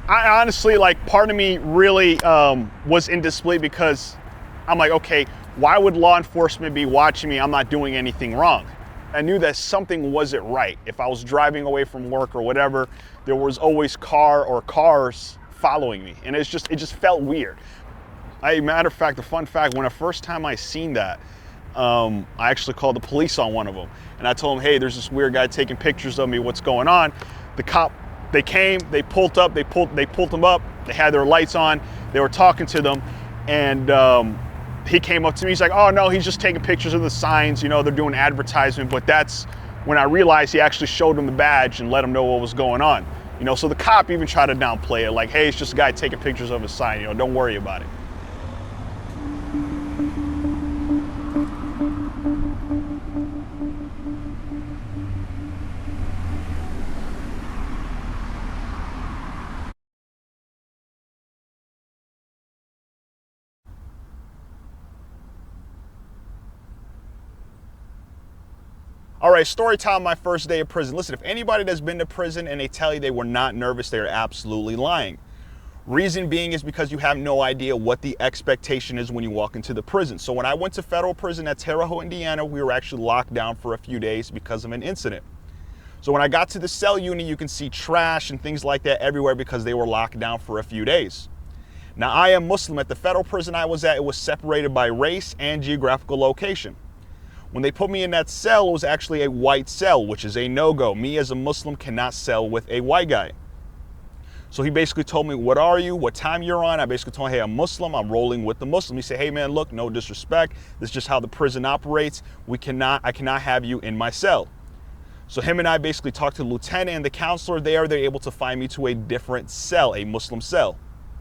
I honestly, like, part of me really was in disbelief because I'm like, okay, why would law enforcement be watching me? I'm not doing anything wrong. I knew that something wasn't right. If I was driving away from work or whatever, there was always cars following me. And it just felt weird. Matter of fact, the fun fact, when the first time I seen that, I actually called the police on one of them. And I told them, hey, there's this weird guy taking pictures of me, what's going on? The cop, they came, they pulled them up, they had their lights on, they were talking to them, and he came up to me, he's like, oh no, he's just taking pictures of the signs, you know, they're doing advertisement. But that's when I realized he actually showed them the badge and let them know what was going on. You know, so the cop even tried to downplay it, like, hey, it's just a guy taking pictures of his sign, you know, don't worry about it. All right, story time, my first day of prison. Listen, if anybody that's been to prison and they tell you they were not nervous, they are absolutely lying. Reason being is because you have no idea what the expectation is when you walk into the prison. So when I went to federal prison at Terre Haute, Indiana, we were actually locked down for a few days because of an incident. So when I got to the cell unit, you can see trash and things like that everywhere because they were locked down for a few days. Now, I am Muslim. At the federal prison I was at, it was separated by race and geographical location. When they put me in that cell, it was actually a white cell, which is a no-go. Me as a Muslim cannot cell with a white guy. So he basically told me, what are you? What time you're on? I basically told him, hey, I'm Muslim. I'm rolling with the Muslim. He said, hey man, look, no disrespect. This is just how the prison operates. I cannot have you in my cell. So him and I basically talked to the lieutenant and the counselor there. They're able to find me to a different cell, a Muslim cell.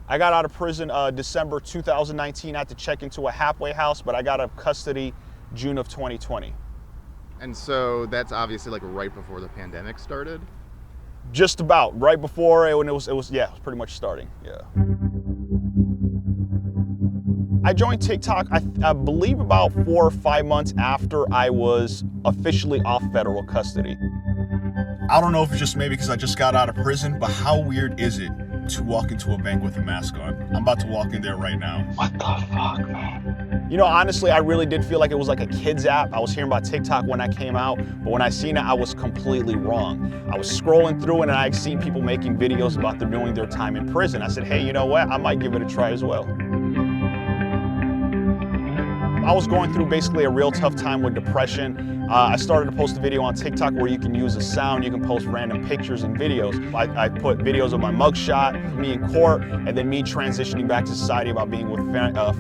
I got out of prison December 2019. I had to check into a halfway house, but I got out of custody June of 2020. And so that's obviously like right before the pandemic started? Just about, right before it, when it was pretty much starting, yeah. I joined TikTok, I believe about 4 or 5 months after I was officially off federal custody. I don't know if it's just maybe because I just got out of prison, but how weird is it to walk into a bank with a mask on? I'm about to walk in there right now. What the fuck, man? You know, honestly, I really did feel like it was like a kid's app. I was hearing about TikTok when I came out, but when I seen it, I was completely wrong. I was scrolling through it and I'd seen people making videos about them doing their time in prison. I said, hey, you know what? I might give it a try as well. I was going through basically a real tough time with depression. I started to post a video on TikTok where you can use a sound, you can post random pictures and videos. I put videos of my mugshot, me in court, and then me transitioning back to society about being with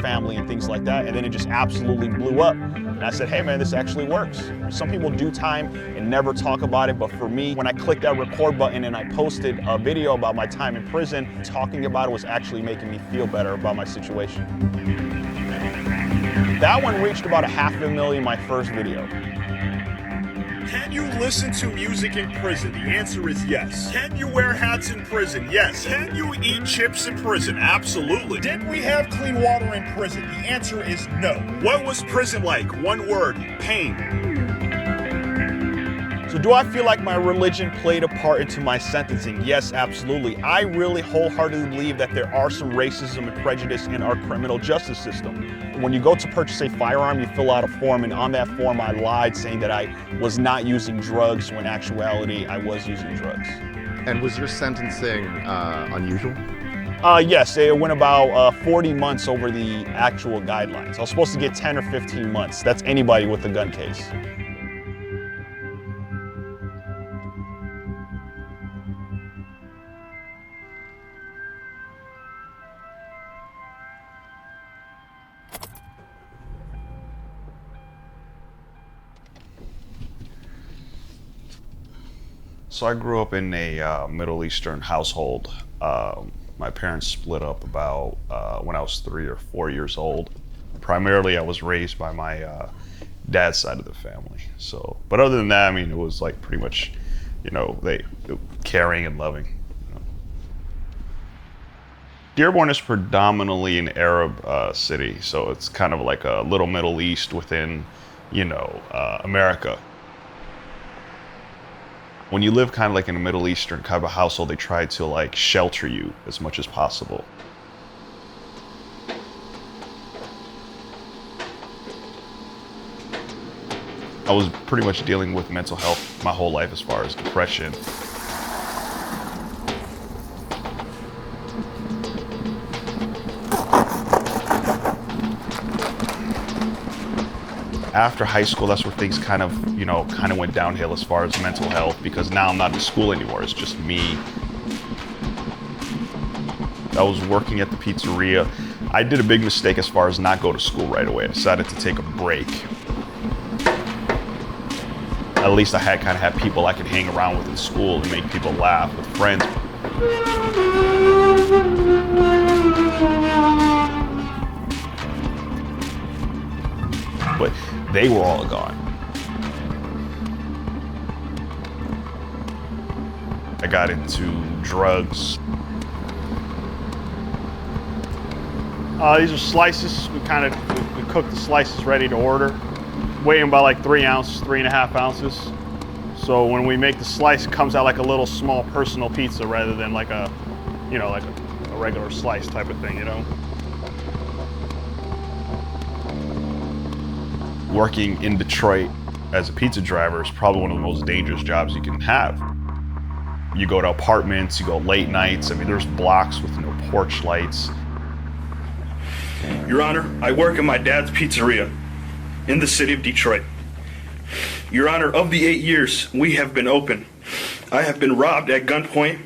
family and things like that. And then it just absolutely blew up. And I said, hey man, this actually works. Some people do time and never talk about it, but for me, when I clicked that record button and I posted a video about my time in prison, talking about it was actually making me feel better about my situation. That one reached about 500,000, my first video. Can you listen to music in prison? The answer is yes. Can you wear hats in prison? Yes. Can you eat chips in prison? Absolutely. Did we have clean water in prison? The answer is no. What was prison like? One word, pain. So do I feel like my religion played a part into my sentencing? Yes, absolutely. I really wholeheartedly believe that there are some racism and prejudice in our criminal justice system. When you go to purchase a firearm, you fill out a form, and on that form I lied saying that I was not using drugs when in actuality I was using drugs. And was your sentencing unusual? Yes, it went about 40 months over the actual guidelines. I was supposed to get 10 or 15 months. That's anybody with a gun case. So I grew up in a Middle Eastern household. My parents split up about when I was 3 or 4 years old. Primarily, I was raised by my dad's side of the family. So, but other than that, I mean, it was like pretty much, you know, they caring and loving. You know. Dearborn is predominantly an Arab city, so it's kind of like a little Middle East within, you know, America. When you live kind of like in a Middle Eastern kind of a household, they try to like shelter you as much as possible. I was pretty much dealing with mental health my whole life as far as depression. After high school, that's where things kind of went downhill as far as mental health, because now I'm not in school anymore, it's just me. I was working at the pizzeria. I did a big mistake as far as not go to school right away. I decided to take a break. At least I kind of had people I could hang around with in school and make people laugh with friends. But they were all gone. I got into drugs. These are slices. We cook the slices ready to order. Weighing about like 3 ounces, 3.5 ounces. So when we make the slice, it comes out like a little small personal pizza rather than like a regular slice type of thing, Working in Detroit as a pizza driver is probably one of the most dangerous jobs you can have. You go to apartments, you go late nights. I mean, there's blocks with no porch lights. Your Honor, I work in my dad's pizzeria in the city of Detroit. Your Honor, of the 8 years we have been open, I have been robbed at gunpoint.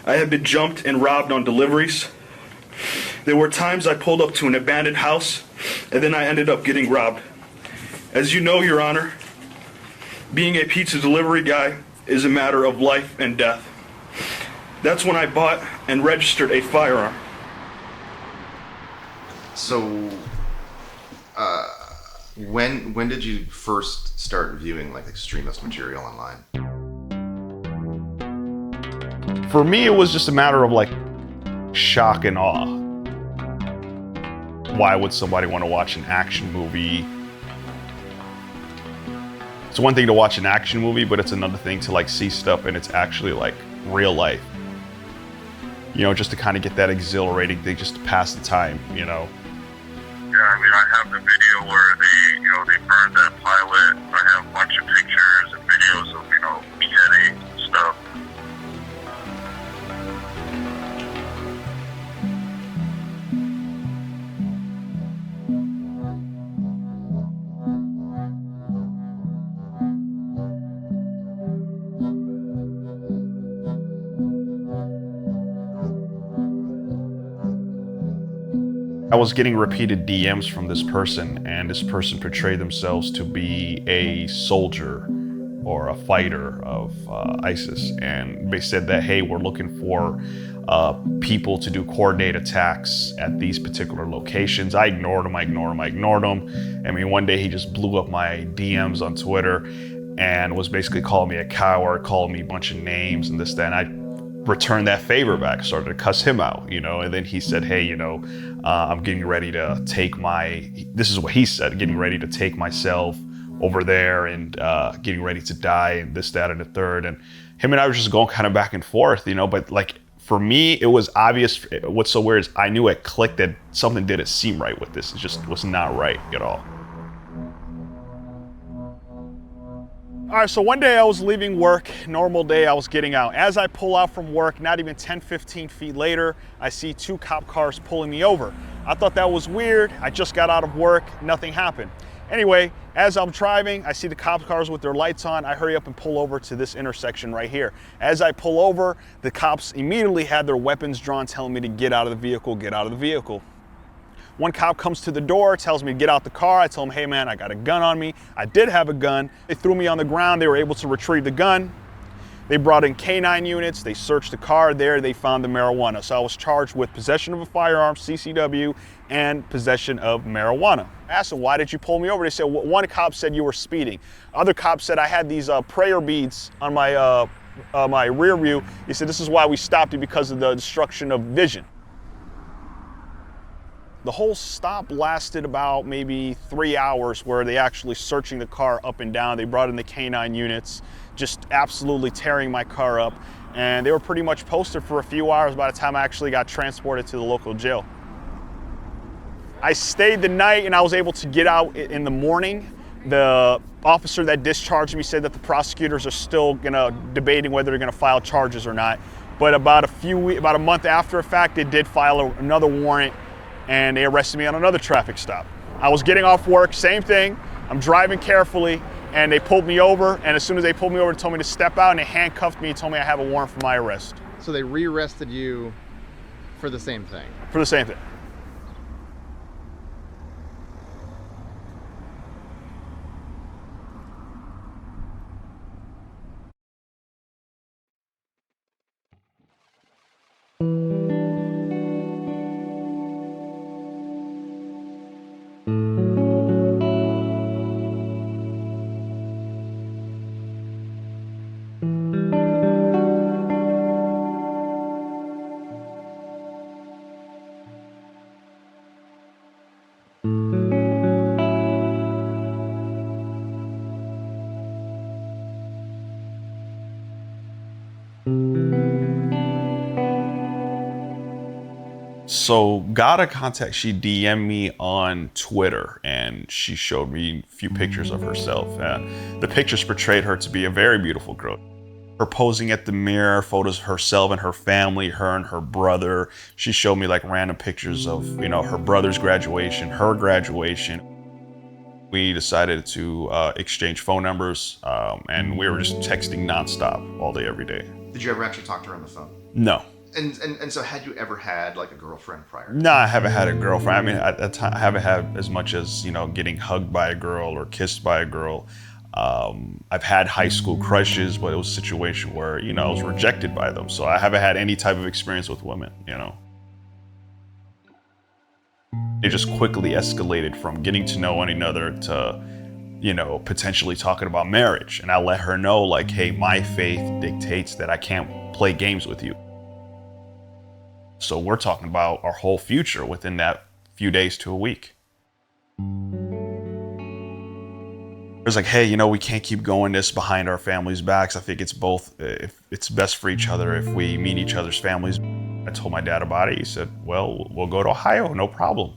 I have been jumped and robbed on deliveries. There were times I pulled up to an abandoned house and then I ended up getting robbed. As you know, Your Honor, being a pizza delivery guy is a matter of life and death. That's when I bought and registered a firearm. So, when did you first start viewing like extremist material online? For me, it was just a matter of like shock and awe. Why would somebody want to watch an action movie? It's one thing to watch an action movie, but it's another thing to like see stuff and it's actually like real life. Just to kind of get that exhilarating thing, just to pass the time, Yeah, I mean, I have the video where they burned that pilot. I have a bunch of pictures and videos of, beheading stuff. I was getting repeated DMs from this person, and this person portrayed themselves to be a soldier or a fighter of ISIS. And they said that, hey, we're looking for people to do coordinated attacks at these particular locations. I ignored him. I mean, one day he just blew up my DMs on Twitter and was basically calling me a coward, calling me a bunch of names and this, that, and I returned that favor back, started to cuss him out, and then he said, hey, I'm getting ready to take this is what he said, getting ready to take myself over there and getting ready to die and this, that, and the third. And him and I were just going kind of back and forth, but like for me, it was obvious. What's so weird is I knew it clicked that something didn't seem right with this. It just was not right at all. All right, so one day I was leaving work, normal day, I was getting out. As I pull out from work, not even 10, 15 feet later, I see 2 cop cars pulling me over. I thought that was weird. I just got out of work, nothing happened. Anyway, as I'm driving, I see the cop cars with their lights on. I hurry up and pull over to this intersection right here. As I pull over, the cops immediately had their weapons drawn, telling me to get out of the vehicle, get out of the vehicle. One cop comes to the door, tells me to get out the car. I tell him, hey man, I got a gun on me. I did have a gun. They threw me on the ground. They were able to retrieve the gun. They brought in K9 units. They searched the car. There they found the marijuana. So I was charged with possession of a firearm, CCW, and possession of marijuana. I asked them, why did you pull me over? They said, well, one cop said you were speeding. Other cop said I had these prayer beads on my my rear view. He said, this is why we stopped you, because of the destruction of vision. The whole stop lasted about maybe 3 hours, where they actually searching the car up and down. They brought in the K9 units. just absolutely tearing my car up. And they were pretty much posted for a few hours by the time I actually got transported to the local jail. I stayed the night and I was able to get out in the morning. The officer that discharged me said that the prosecutors are still debating whether they're gonna file charges or not. But about a month after the fact, they did file another warrant and they arrested me on another traffic stop. I was getting off work, same thing. I'm driving carefully and they pulled me over. And as soon as they pulled me over, they told me to step out and they handcuffed me and told me I have a warrant for my arrest. So they re-arrested you for the same thing? For the same thing. So got a contact, she DM'd me on Twitter and she showed me a few pictures of herself. The pictures portrayed her to be a very beautiful girl. Her posing at the mirror, photos of herself and her family, her and her brother. She showed me like random pictures of, her brother's graduation, her graduation. We decided to exchange phone numbers and we were just texting nonstop all day, every day. Did you ever actually talk to her on the phone? No. And so had you ever had like a girlfriend prior? No, I haven't had a girlfriend. I mean, at that time, I haven't had as much as, getting hugged by a girl or kissed by a girl. I've had high school crushes, but it was a situation where, I was rejected by them. So I haven't had any type of experience with women, It just quickly escalated from getting to know one another to, potentially talking about marriage. And I let her know, like, hey, my faith dictates that I can't play games with you. So we're talking about our whole future within that few days to a week. It was like, hey, we can't keep going this behind our families' backs. I think it's best for each other if we meet each other's families. I told my dad about it. He said, well, we'll go to Ohio, no problem.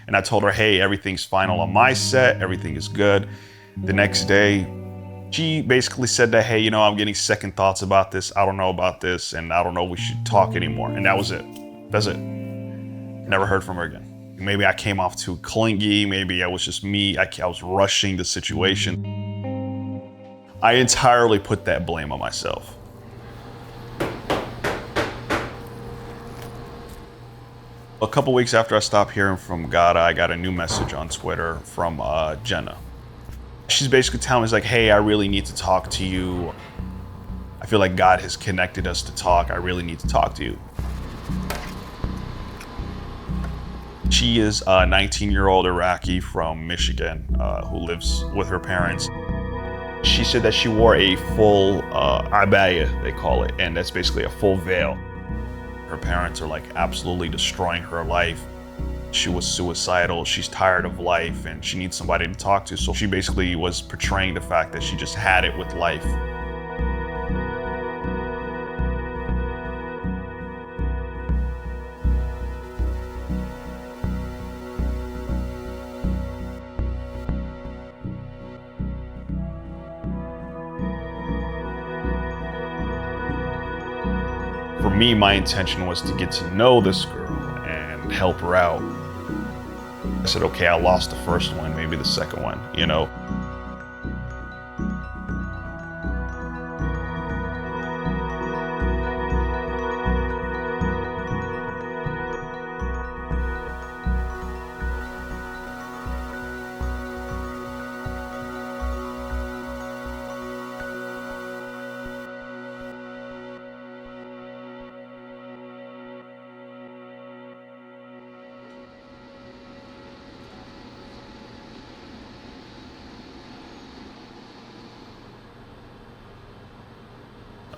And I told her, hey, everything's final on my set. Everything is good. The next day, she basically said that, hey, I'm getting second thoughts about this. I don't know about this. And I don't know if we should talk anymore. And that was it. That's it. Never heard from her again. Maybe I came off too clingy. Maybe I was just me. I was rushing the situation. I entirely put that blame on myself. A couple weeks after I stopped hearing from Gada, I got a new message on Twitter from Jenna. She's basically telling me, like, hey, I really need to talk to you. I feel like God has connected us to talk. I really need to talk to you. She is a 19-year-old Iraqi from Michigan who lives with her parents. She said that she wore a full abaya, they call it, and that's basically a full veil. Her parents are like absolutely destroying her life. She was suicidal, she's tired of life, and she needs somebody to talk to. So she basically was portraying the fact that she just had it with life. For me, my intention was to get to know this girl and help her out. I said, okay, I lost the first one, maybe the second one,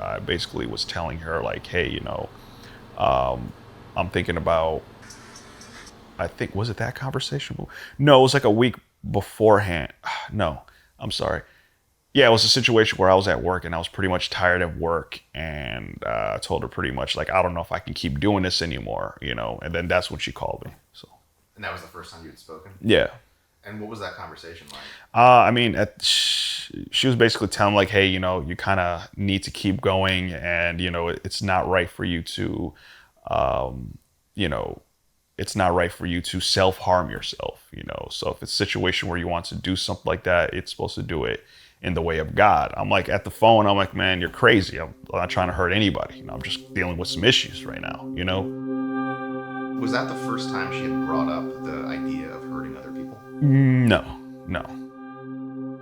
I basically was telling her, like, hey, I'm thinking about, was it that conversation? No, it was like a week beforehand. No, I'm sorry. Yeah, it was a situation where I was at work and I was pretty much tired of work, and I told her pretty much like, I don't know if I can keep doing this anymore, you know. And then that's when she called me. So. And that was the first time you had spoken? Yeah. And what was that conversation like? I mean, she was basically telling me like, hey, you know, you kind of need to keep going, and you know, it's not right for you to, you know, it's not right for you to self-harm yourself, you know. So if it's a situation where you want to do something like that, it's supposed to do it in the way of God. I'm like, at the phone, I'm like, man, you're crazy. I'm not trying to hurt anybody. You know, I'm just dealing with some issues right now, you know? Was that the first time she had brought up the idea of hurting other people? No.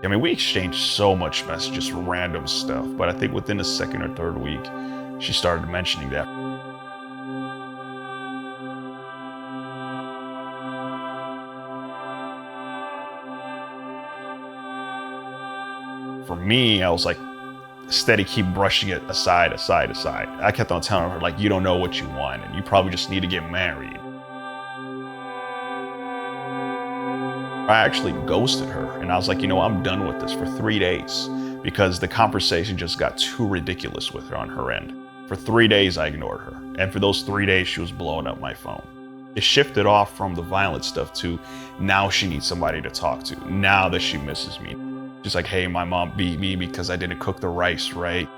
I mean, we exchanged so much messages, random stuff, but I think within the second or third week, she started mentioning that. For me, I was like, steady, keep brushing it aside. I kept on telling her, like, you don't know what you want, and you probably just need to get married. I actually ghosted her, and I was like, you know, I'm done with this for 3 days, because the conversation just got too ridiculous with her on her end. For 3 days, I ignored her, and for those 3 days, she was blowing up my phone. It shifted off from the violent stuff to now she needs somebody to talk to, now that she misses me. Just like, hey, my mom beat me because I didn't cook the rice right.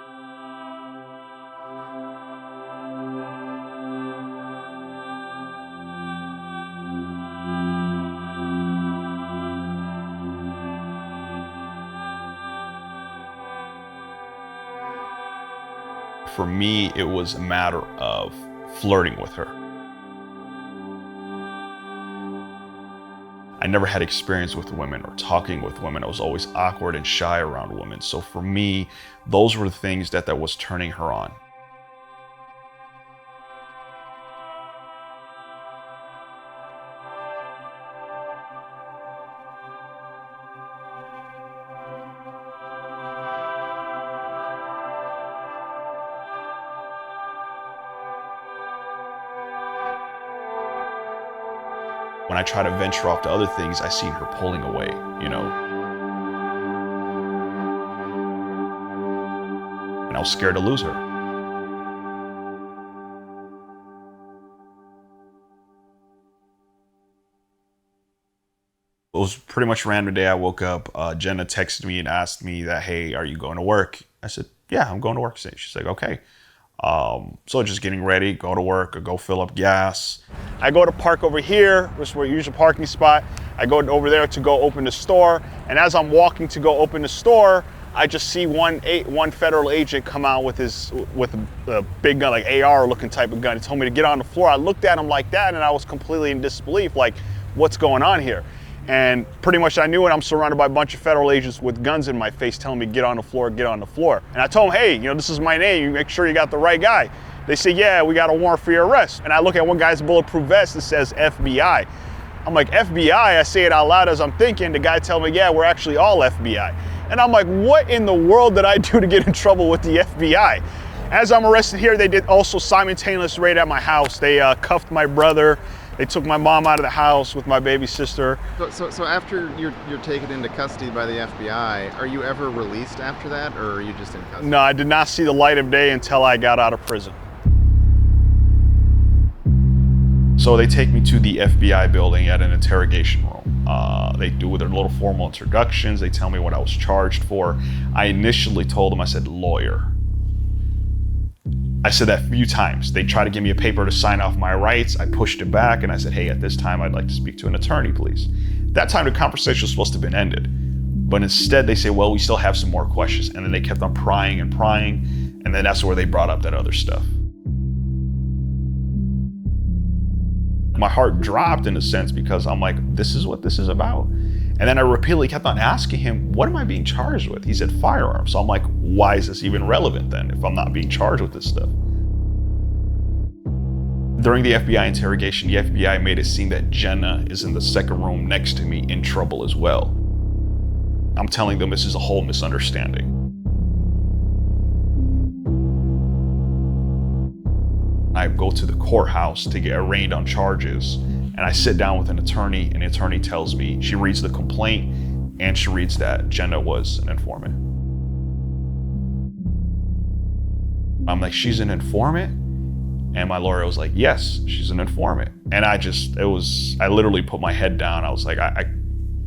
For me, it was a matter of flirting with her. I never had experience with women or talking with women. I was always awkward and shy around women. So for me, those were the things that was turning her on. When I try to venture off to other things, I seen her pulling away, you know. And I was scared to lose her. It was pretty much a random day. I woke up, Jenna texted me and asked me that, hey, are you going to work? I said, yeah, I'm going to work today. She's like, okay. So just getting ready, go to work or go fill up gas. I go to park over here, which is where usual parking spot. I go over there to go open the store. And as I'm walking to go open the store, I just see one federal agent come out with a big gun, like AR looking type of gun. He told me to get on the floor. I looked at him like that and I was completely in disbelief, like, what's going on here? And pretty much I knew it. I'm surrounded by a bunch of federal agents with guns in my face telling me, get on the floor, get on the floor. And I told them, hey, you know, this is my name. You make sure you got the right guy. They say, yeah, we got a warrant for your arrest. And I look at one guy's bulletproof vest that says FBI. I'm like, FBI? I say it out loud as I'm thinking. The guy tell me, yeah, we're actually all FBI. And I'm like, what in the world did I do to get in trouble with the FBI? As I'm arrested here, they did also simultaneous raid at my house. They cuffed my brother. They took my mom out of the house with my baby sister. So after you're taken into custody by the FBI, are you ever released after that, or are you just in custody? No, I did not see the light of day until I got out of prison. So they take me to the FBI building at an interrogation room. They do their little formal introductions. They tell me what I was charged for. I initially told them, I said, lawyer. I said that a few times. They tried to give me a paper to sign off my rights. I pushed it back and I said, hey, at this time, I'd like to speak to an attorney, please. That time the conversation was supposed to have been ended. But instead they say, well, we still have some more questions. And then they kept on prying and prying. And then that's where they brought up that other stuff. My heart dropped in a sense because I'm like, this is what this is about. And then I repeatedly kept on asking him, what am I being charged with? He said firearms. So I'm like, why is this even relevant then if I'm not being charged with this stuff? During the FBI interrogation, the FBI made it seem that Jenna is in the second room next to me in trouble as well. I'm telling them this is a whole misunderstanding. I go to the courthouse to get arraigned on charges. And I sit down with an attorney, and the attorney tells me, she reads the complaint, and she reads that Jenna was an informant. I'm like, she's an informant? And my lawyer was like, yes, she's an informant. And I literally put my head down. I was like, it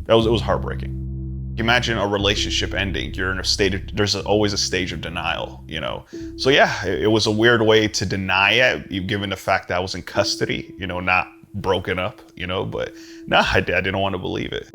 was heartbreaking. Imagine a relationship ending. You're in a state there's always a stage of denial, you know? So yeah, it was a weird way to deny it, given the fact that I was in custody, you know, not broken up, you know, but no, I didn't want to believe it.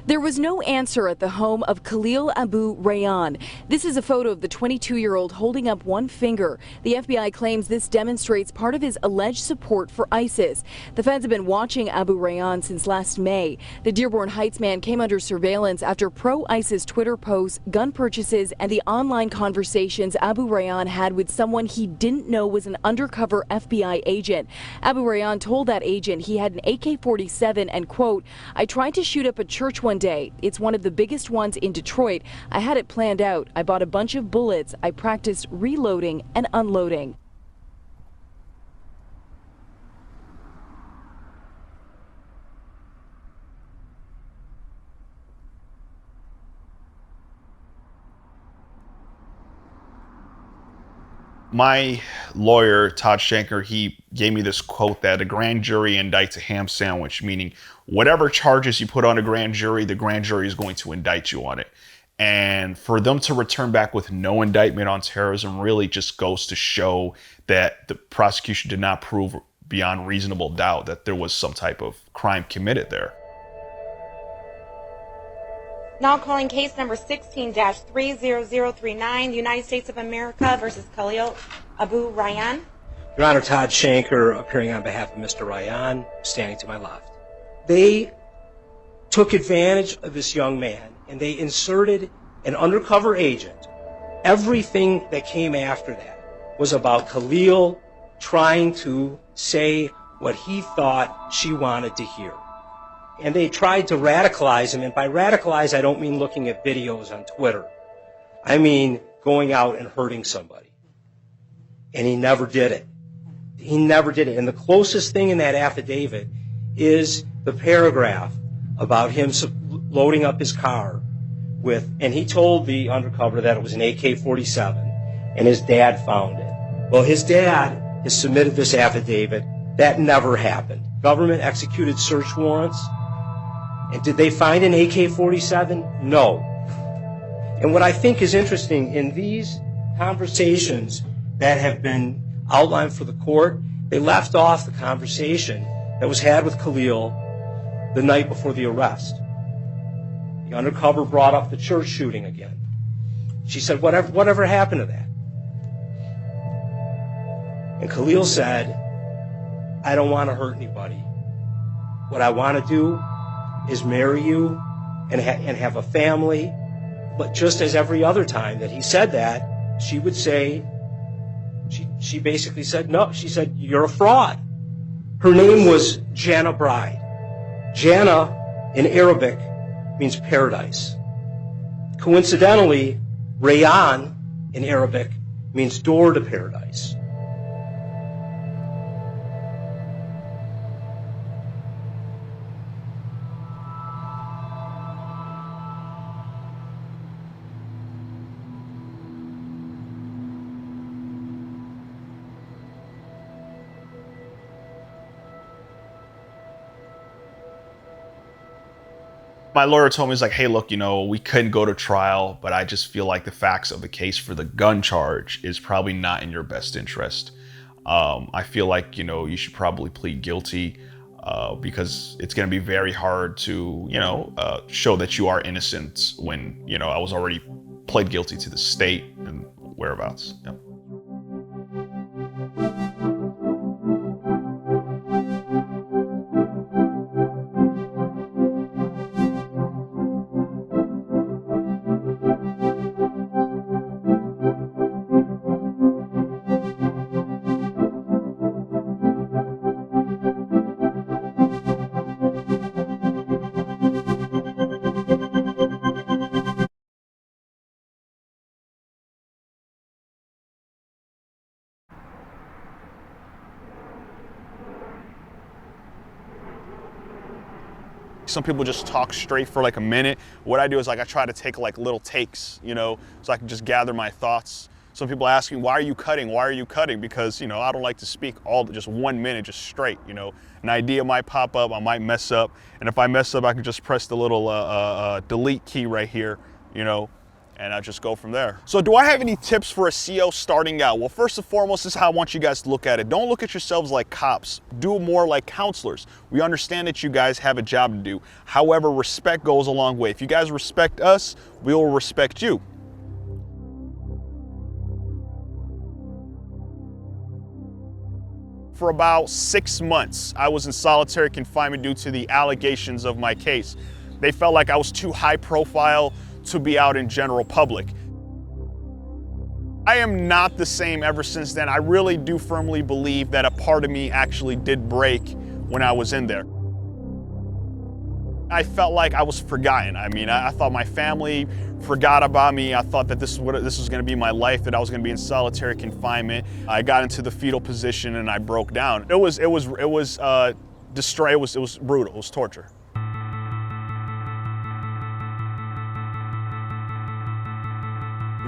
There was no answer at the home of Khalil Abu Rayyan. This is a photo of the 22-year-old holding up one finger. The FBI claims this demonstrates part of his alleged support for ISIS. The feds have been watching Abu Rayyan since last May. The Dearborn Heights man came under surveillance after pro-ISIS Twitter posts, gun purchases, and the online conversations Abu Rayyan had with someone he didn't know was an undercover FBI agent. Abu Rayyan told that agent he had an AK-47 and, quote, "I tried to shoot up a church one day. It's one of the biggest ones in Detroit. I had it planned out. I bought a bunch of bullets. I practiced reloading and unloading." My lawyer, Todd Shanker, he gave me this quote that a grand jury indicts a ham sandwich, meaning whatever charges you put on a grand jury, the grand jury is going to indict you on it. And for them to return back with no indictment on terrorism really just goes to show that the prosecution did not prove beyond reasonable doubt that there was some type of crime committed there. Now calling case number 16-30039, United States of America versus Khalil Abu Rayyan. Your Honor, Todd Shanker, appearing on behalf of Mr. Rayyan, standing to my left. They took advantage of this young man, and they inserted an undercover agent. Everything that came after that was about Khalil trying to say what he thought she wanted to hear. And they tried to radicalize him, and by radicalize, I don't mean looking at videos on Twitter. I mean going out and hurting somebody. And he never did it. He never did it. And the closest thing in that affidavit is the paragraph about him loading up his car with, and he told the undercover that it was an AK-47, and his dad found it. Well, his dad has submitted this affidavit. That never happened. Government executed search warrants. And did they find an AK-47? No. And what I think is interesting in these conversations that have been outlined for the court, they left off the conversation that was had with Khalil the night before the arrest. The undercover brought up the church shooting again. She said, whatever happened to that? And Khalil said, I don't want to hurt anybody. What I want to do is marry you and have a family. But just as every other time that he said that, she would say, she basically said no. She said, you're a fraud. Her name was Jana Bride. Jana in Arabic means paradise. Coincidentally, Rayyan in Arabic means door to paradise. My lawyer told me, he's like, hey, look, you know, we couldn't go to trial, but I just feel like the facts of the case for the gun charge is probably not in your best interest. I feel like, you know, you should probably plead guilty because it's going to be very hard to, you know, show that you are innocent when, you know, I was already pled guilty to the state and whereabouts. Yep. some people just talk straight for like a minute. What I do is like I try to take like little takes, you know, so I can just gather my thoughts. Some people ask me, why are you cutting? Why are you cutting? Because, you know, I don't like to speak just 1 minute, just straight, you know. An idea might pop up, I might mess up. And if I mess up, I can just press the little delete key right here, you know, and I just go from there. So do I have any tips for a CO starting out? Well, first and foremost, this is how I want you guys to look at it. Don't look at yourselves like cops. Do more like counselors. We understand that you guys have a job to do. However, respect goes a long way. If you guys respect us, we will respect you. For about 6 months, I was in solitary confinement due to the allegations of my case. They felt like I was too high profile to be out in general public. I am not the same ever since then. I really do firmly believe that a part of me actually did break when I was in there. I felt like I was forgotten. I mean, I thought my family forgot about me. I thought that this was going to be my life, that I was going to be in solitary confinement. I got into the fetal position and I broke down. It was brutal. It was torture.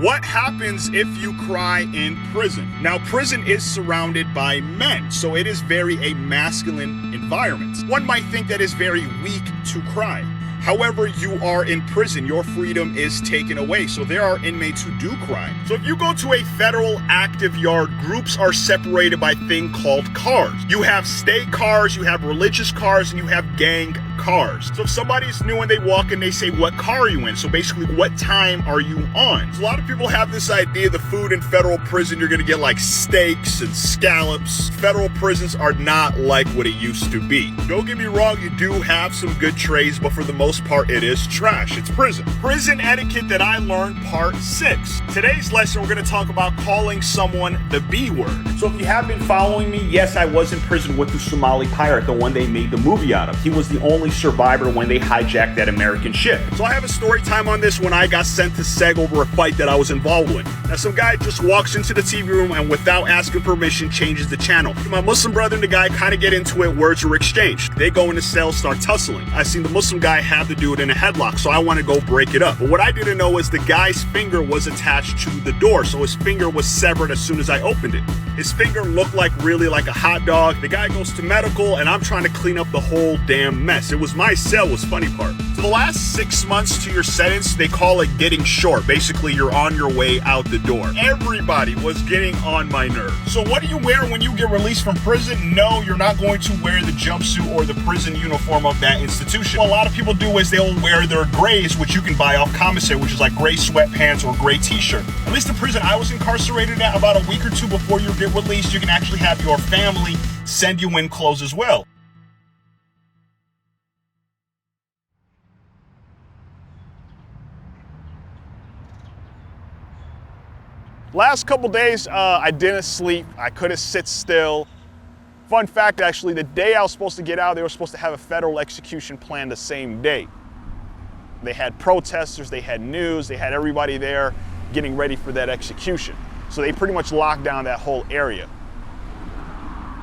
What happens if you cry in prison? Now, prison is surrounded by men, so it is very a masculine environment. One might think that it's very weak to cry. However, you are in prison, your freedom is taken away. So there are inmates who do cry. So if you go to a federal active yard, groups are separated by a thing called cars. You have state cars, you have religious cars, and you have gang cars. So if somebody's new and they walk in, they say, what car are you in? So basically, what time are you on? So a lot of people have this idea, the food in federal prison, you're gonna get like steaks and scallops. Federal prisons are not like what it used to be. Don't get me wrong, you do have some good trays, but for the most part, it is trash. It's prison. Prison etiquette that I learned, part 6. Today's lesson, we're gonna talk about calling someone the B word. So if you have been following me, yes, I was in prison with the Somali pirate, the one they made the movie out of. He was the only survivor when they hijacked that American ship. So I have a story time on this when I got sent to SEG over a fight that I was involved with. Now some guy just walks into the TV room and without asking permission changes the channel. My Muslim brother and the guy kind of get into it, words are exchanged. They go in the cell, start tussling. I seen the Muslim guy have the dude in a headlock, so I want to go break it up. But what I didn't know is the guy's finger was attached to the door, so his finger was severed as soon as I opened it. His finger looked like really like a hot dog. The guy goes to medical and I'm trying to clean up the whole damn mess. It was my cell was funny part. So the last 6 months to your sentence, they call it getting short. Basically, you're on your way out the door. Everybody was getting on my nerves. So what do you wear when you get released from prison? No, you're not going to wear the jumpsuit or the prison uniform of that institution. What a lot of people do is they'll wear their grays, which you can buy off commissary, which is like gray sweatpants or gray t-shirt. At least the prison I was incarcerated at, about a week or two before you get released, you can actually have your family send you in clothes as well. Last couple days, I didn't sleep. I couldn't sit still. Fun fact, actually, the day I was supposed to get out, they were supposed to have a federal execution planned the same day. They had protesters, they had news, they had everybody there getting ready for that execution. So they pretty much locked down that whole area.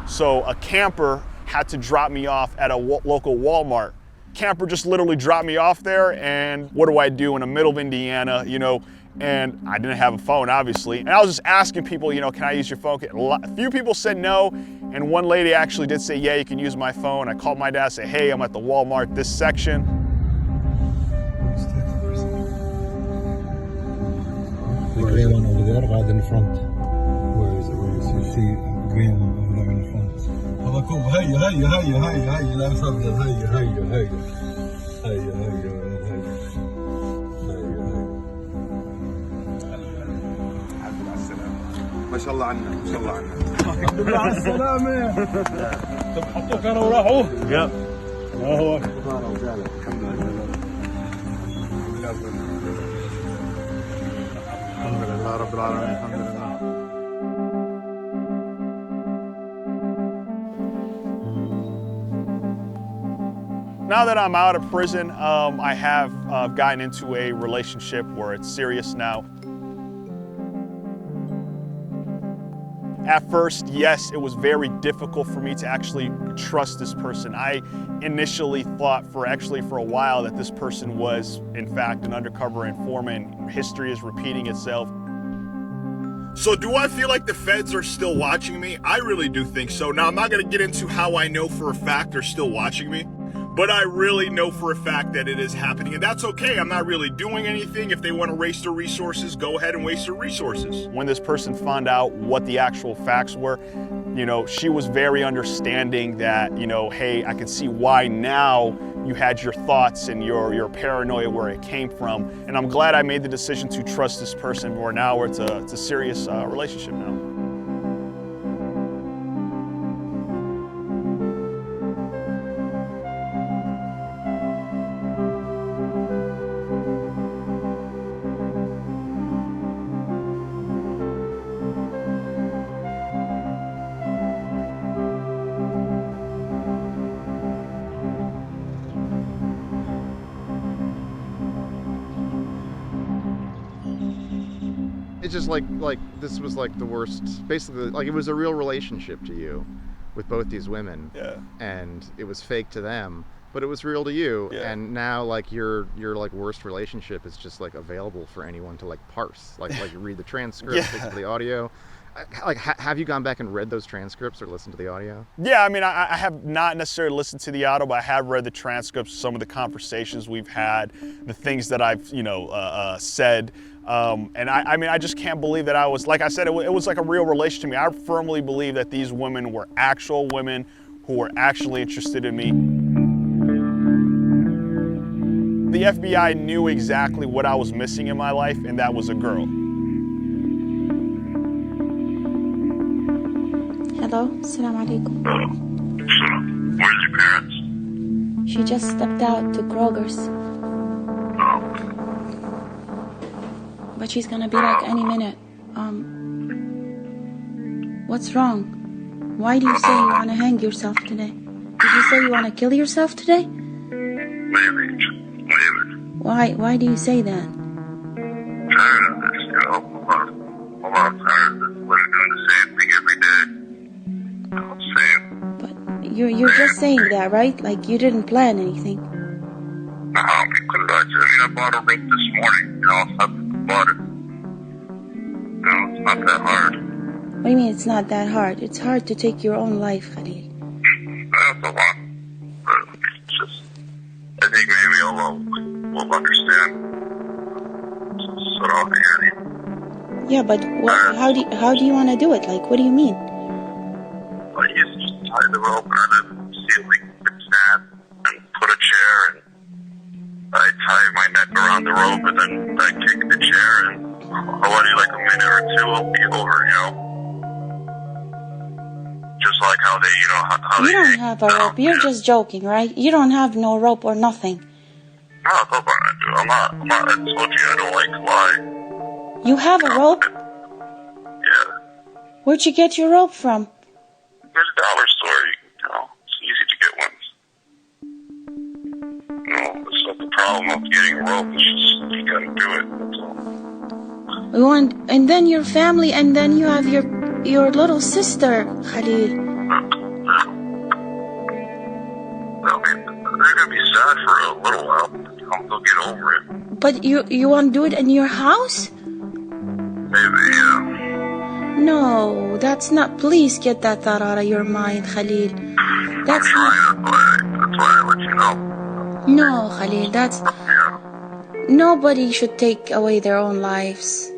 So a camper had to drop me off at a local Walmart. Camper just literally dropped me off there, and what do I do in the middle of Indiana, you know, and I didn't have a phone, obviously. And I was just asking people, you know, can I use your phone? A few people said no, and one lady actually did say, yeah, you can use my phone. I called my dad, said, hey, I'm at the Walmart, this section. The grey one over there, right in front. Where is it? Where is it? You see the grey one over there in front. ما شاء الله عنك ما شاء الله عنك الحمد لله على السلامة طب حطوا كانوا وراحوا يا الله أكبر الحمد لله الحمد لله رب العالمين الحمد لله. Now that I'm out of prison, I have gotten into a relationship where it's serious now. At first, yes, it was very difficult for me to actually trust this person. I initially thought for a while that this person was, in fact, an undercover informant. History is repeating itself. So do I feel like the feds are still watching me? I really do think so. Now, I'm not going to get into how I know for a fact they're still watching me, but I really know for a fact that it is happening, and that's okay. I'm not really doing anything. If they want to waste their resources, go ahead and waste their resources. When this person found out what the actual facts were, you know, she was very understanding that, you know, hey, I can see why now you had your thoughts and your paranoia where it came from. And I'm glad I made the decision to trust this person more now. It's a serious relationship now. It's just like this was like the worst, basically, like it was a real relationship to you with both these women. Yeah. And it was fake to them, but it was real to you. Yeah. And now like your like worst relationship is just like available for anyone to like parse, like you read the transcript, listen to the audio. Like, have you gone back and read those transcripts or listened to the audio? Yeah, I mean, I have not necessarily listened to the audio, but I have read the transcripts, some of the conversations we've had, the things that I've, you know, said. And I mean, I just can't believe that I was, like I said, it was like a real relation to me. I firmly believe that these women were actual women who were actually interested in me. The FBI knew exactly what I was missing in my life, and that was a girl. Hello, Assalamu alaikum. Where's your parents? She just stepped out to Kroger's. But she's gonna be back any minute. What's wrong? Why do you say you wanna hang yourself today? Did you say you wanna kill yourself today? Maybe. Why do you say that? I'm tired of this, you know. I'm tired of this. We're doing the same thing every day. I'm saying. But you're just saying that, right? Like you didn't plan anything. No, I bought a rope this morning. You know, I bought it. You know, it's not that hard. What do you mean it's not that hard? It's hard to take your own life, Khalil. That's a lot. But it's just, I think maybe Allah will understand. So, yeah, but how do you want to do it? Like, what do you mean? I used to tie the rope and then ceiling and stand and put a chair and I tie my neck around the rope and then I kick the chair and already like a minute or two I'll be over, you know. Just like how they, you know, how you they don't have a rope. You're just joking, right? You don't have no rope or nothing. No, that's what I do. I'm not, I told you I don't like to lie. You have a rope? Yeah. Where'd you get your rope from? There's a dollar store, you know, it's easy to get one. You know, it's not the problem of getting a rope, it's just, you gotta do it, that's all. And then your family, and then you have your little sister, Khalil. I mean, they're gonna be sad for a little while, they'll get over it. But you want to do it in your house? Maybe, yeah. No, that's not. Please get that thought out of your mind, Khalil. That's not. That's why I let you know. No, Khalil, that's. Nobody should take away their own lives.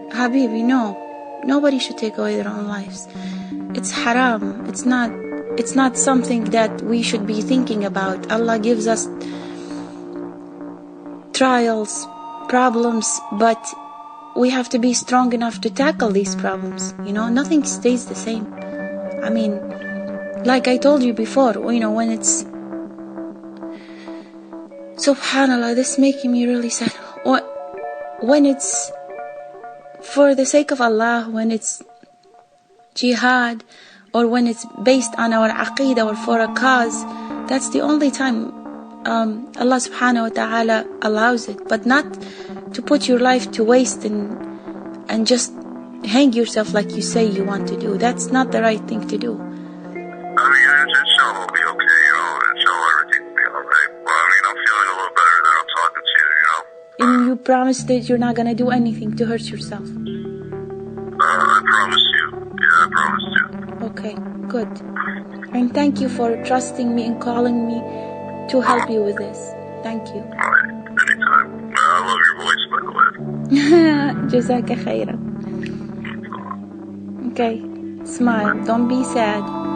Habibi, no. Nobody should take away their own lives. It's haram. It's not something that we should be thinking about. Allah gives us trials, problems, but we have to be strong enough to tackle these problems. You know, nothing stays the same. I mean, like I told you before, you know, when it's... Subhanallah, this is making me really sad. When it's for the sake of Allah, when it's jihad, or when it's based on our aqeedah or for a cause, that's the only time Allah subhanahu wa ta'ala allows it. But not to put your life to waste and just hang yourself like you say you want to do. That's not the right thing to do. I mean, inshallah will be okay, you know. Inshallah everything will be alright. Well, I mean, I'm feeling a little better that I'm talking to you, you know. And you promise that you're not gonna do anything to hurt yourself. I promise you. Yeah, I promise you. Okay, good. And thank you for trusting me and calling me to help you with this. Thank you. Alright, anytime. I love your voice, by the way. جزاك خيرا. Okay, smile. Don't be sad.